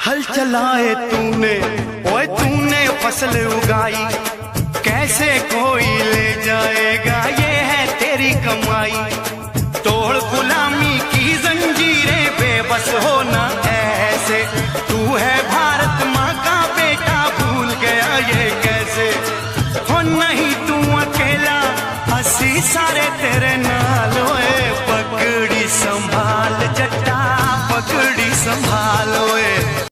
हल चलाए तूने, ओए तूने फसल उगाई, कैसे कोई ले जाएगा, ये है तेरी कमाई। तोड़ गुलामी की जंजीरें, बेबस होना ऐसे, तू है भारत माँ का बेटा, भूल गया ये कैसे। हो नहीं तू अकेला, हंसी सारे तेरे नाल, ओए पकड़ी संभाल जट्टा, पकड़ी संभाल ओए।